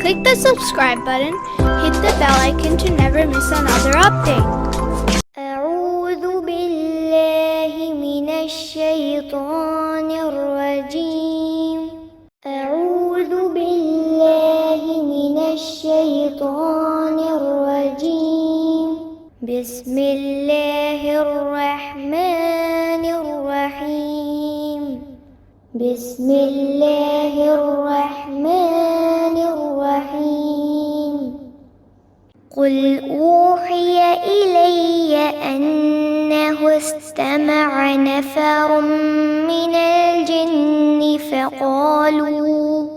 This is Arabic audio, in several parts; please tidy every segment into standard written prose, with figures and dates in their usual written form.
Click the subscribe button, hit the bell icon to never miss another update. أعوذ بالله من الشيطان الرجيم. أعوذ بالله من الشيطان الرجيم. بسم الله الرحمن الرحيم. بسم الله الرحمن الرحيم. قل أوحي إلي أنه استمع نفر من الجن فقالوا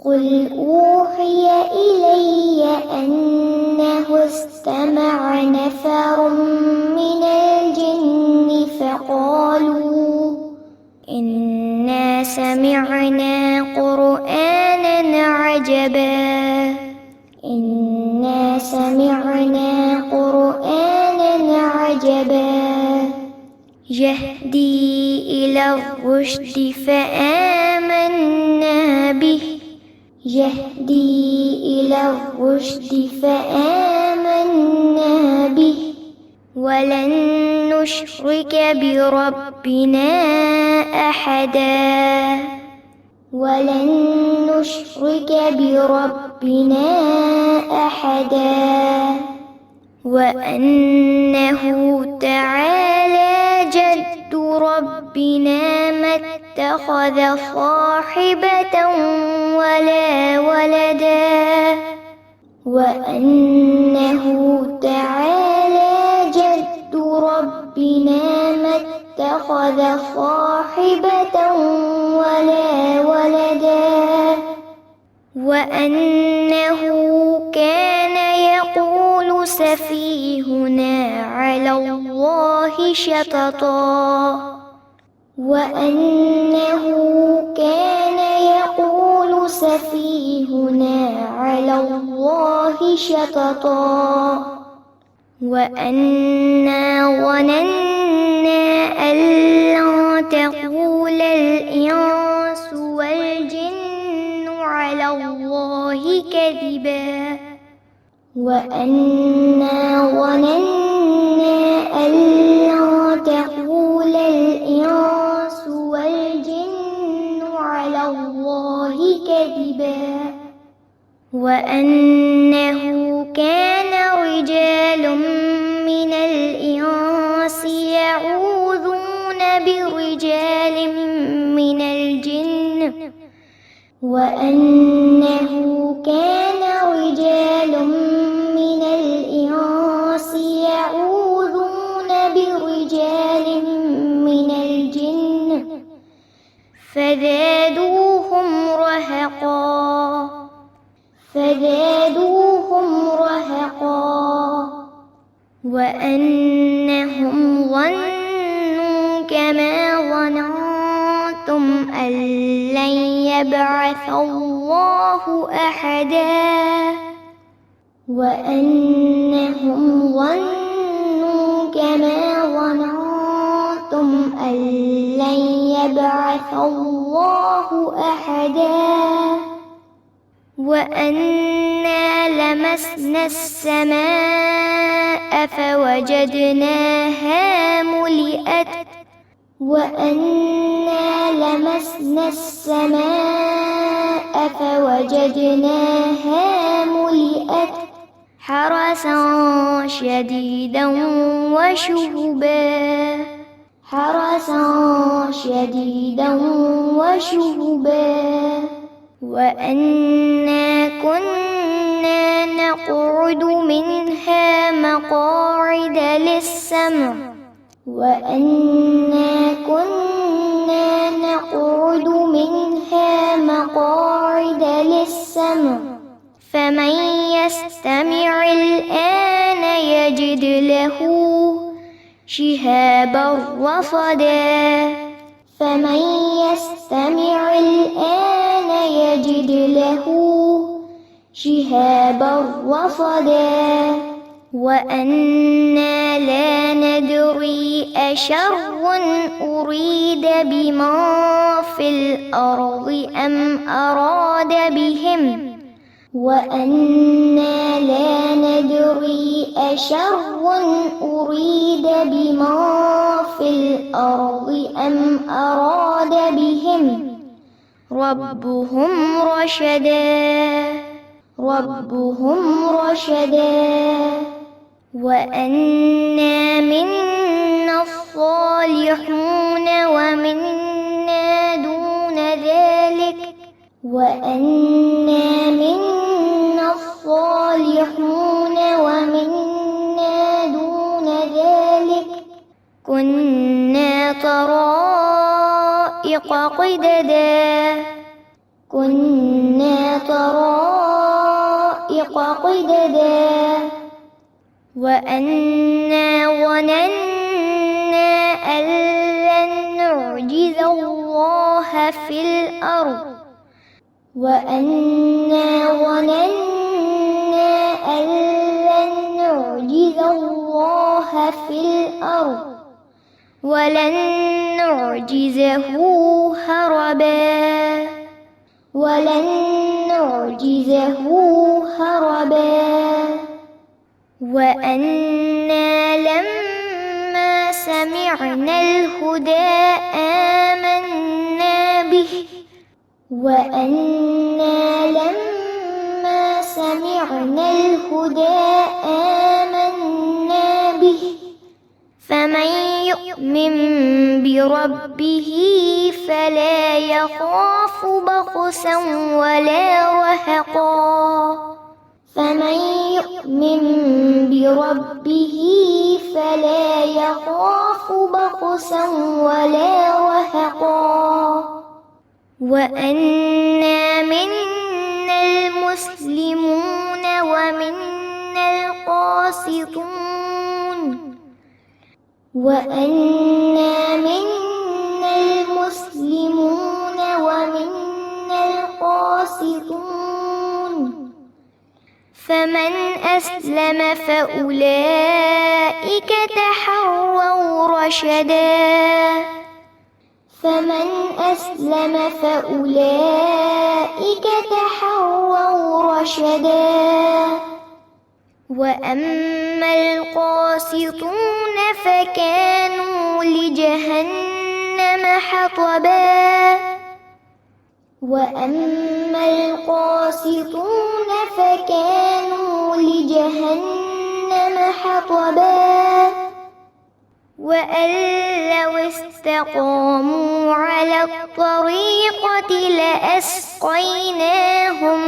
قل أوحي إلي أنه استمع نفر من الجن فقالوا إنا سمعنا قرآنا عجبا. إنا سمعنا قرآنا عجبا يهدي إلى الرشد فآمنا به. يهدي إلى الرشد فآمنا به ولن نشرك بربنا أحدا. ولن نشرك بربنا أحدا. وأنه تعالى جد ربنا ما اتخذ صاحبة ولا ولدا. وأنه تعالى جد ربنا ما اتخذ صاحبة ولا ولدا. وأنه كان يقول سفيهنا على الله شططا. وأنه كان يقول سفيهنا على الله شططا. وأنا ظننا أن لن تقول الإنس والجن على الله كذبا. وأنا ظننا أن لن تقول الإنس والجن على الله كذبا. وأنه كان رجال من الإنس يعوذون برجال من الجن. وأنه كان رجال من الإنس يعوذون برجال من الجن فزادوهم رهقا. فزادوهم رهقا. وأنهم ظنوا كما ظننتم أن لن يبعث الله أحدا. وأنهم ظنوا كما ظننتم أن لن يبعث الله أحدا. وأنا لمسنا السماء فوجدناها ملئت. وأنا لمسنا السماء فوجدناها ملئت حرسا شديدا وشهبا. حرسا شديدا وشهبا. وأنا كنا نقعد منها مقاعد للسمع. وأنا كنا نقعد منها مقاعد للسمع فمن يستمع الآن يجد له شهابا رصدا. فمن يستمع الآن يجد له شهابا رصدا. وأنا لا ندري أشر أريد بمن في الأرض أم أراد بهم وأنا لا ندري أشر أريد بمن في الأرض أم أراد بهم ربهم رشدا وأنا منا الصالحون ومنا دون ذلك كنا طرائق قددا وأنا ظننا أن لن نعجز الله في الأرض ولن نعجزه هربا وأنا لما سمعنا الهدى آمنا به فمن يؤمن بربه فلا يخاف بخسا ولا رهقا وأنا منا المسلمون ومنا القاسطون فمن أسلم فأولئك تحروا رشدا وأما القاسطون فكانوا لجهنم حطبا وأن لو استقاموا على الطريقة لأسقيناهم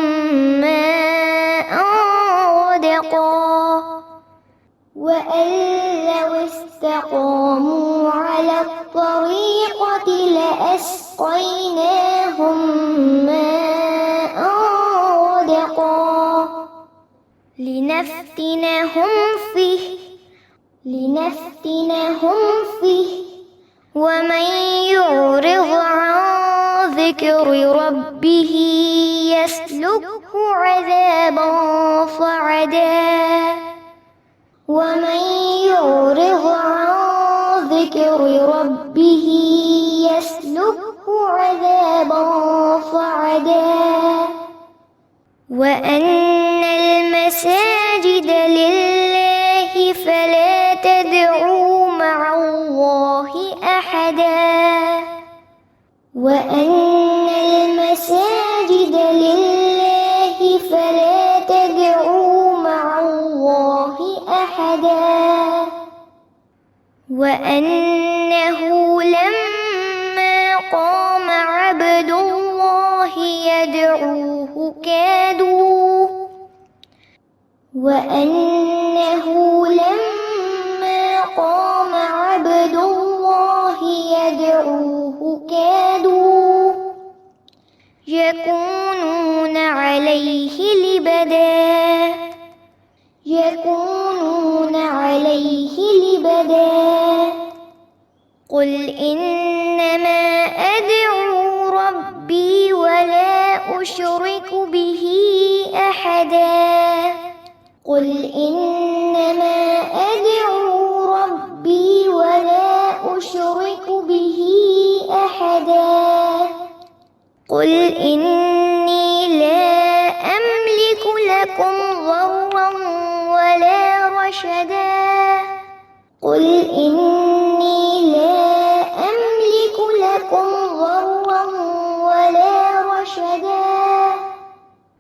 ماء غدقا لنفتنهم فيه ومن يعرض عن ذكر ربه يسلكه عذابا صعدا وأن المساجد لله فلا تدعوا مع الله أحدا وأنه لما قام عبد الله يدعوه كادوا يكونون عليه لبدا قل إنما أدعو ربي ولا أشرك به أحدا قل إني لا أملك لكم ضرا ولا رشدا قل إني لا أملك لكم ضرا ولا رشدا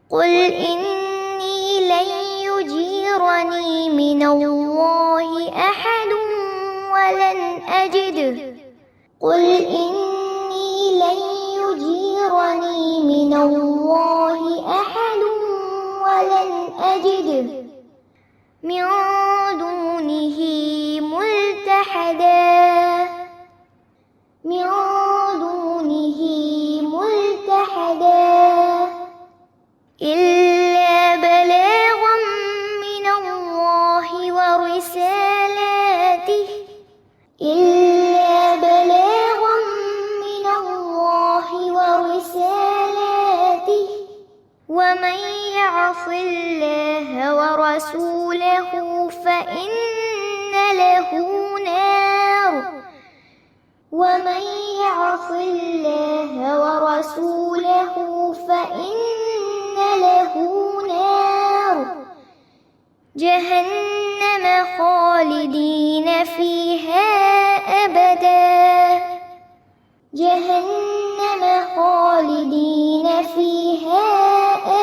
قل إني لن يجيرني من الله أحد ولن أجد قل إني لن يجيرني من الله أحد ولن أجد من دونه ملتحدا من دونه ملتحدا إلا بلاغا من الله ورسالاته إلا بلاغا من الله ورسالاته ومن يعص الله ورسوله فإن له نار ومن يعص الله ورسوله فإن له نار جهنم خالدين فيها أبدا جهنم خالدين فيها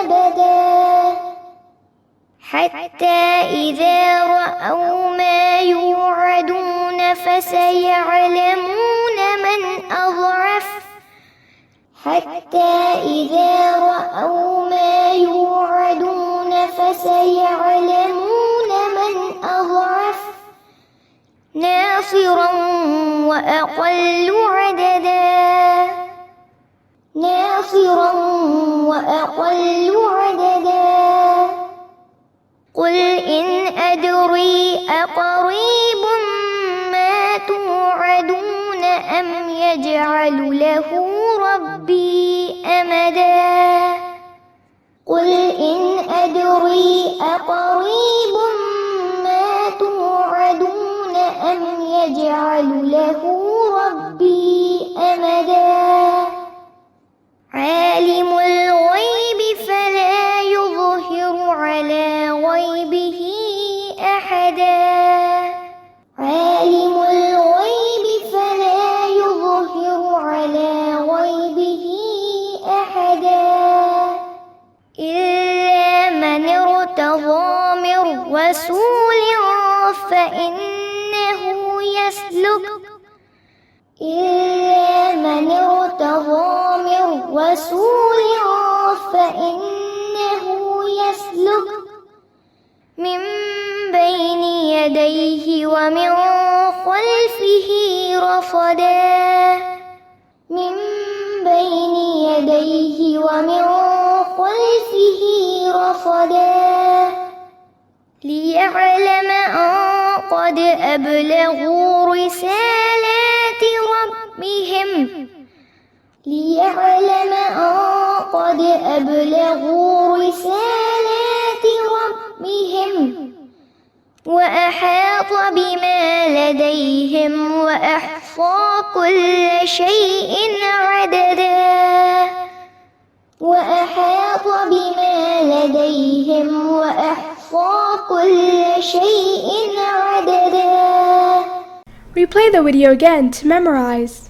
أبدا حتى إذا رأوا ما يوعدون فسيعلمون من أضعف حتى إذا رأوا ما يوعدون فسيعلمون من أضعف ناصرا وأقل عددا ناصرا وأقل عددا قل إن أدري أقريب ما توعدون أم يجعل له ربي أمدا قل إن أدري أقريب ما توعدون أم يجعل له ربي أمدا عالم الغيب فلا يظهر على غيبه أحدا عالم الغيب فلا يظهر على غيبه أحدا إلا من ارتضى من رسول فإنه يسلك إلا من ارتضى من رسول فإنه يسلك من بين يديه ومن خلفه رصدا من بين يديه ومن خلفه رصدا ليعلم أن قد أبلغوا رسالات ربهم ليعلم أن قد أبلغوا رسالات ربهم وأحاط بما لديهم وأحصى كل شيء عددا وأحاط بما لديهم وأحصى كل شيء عددا. Replay the video again to memorize.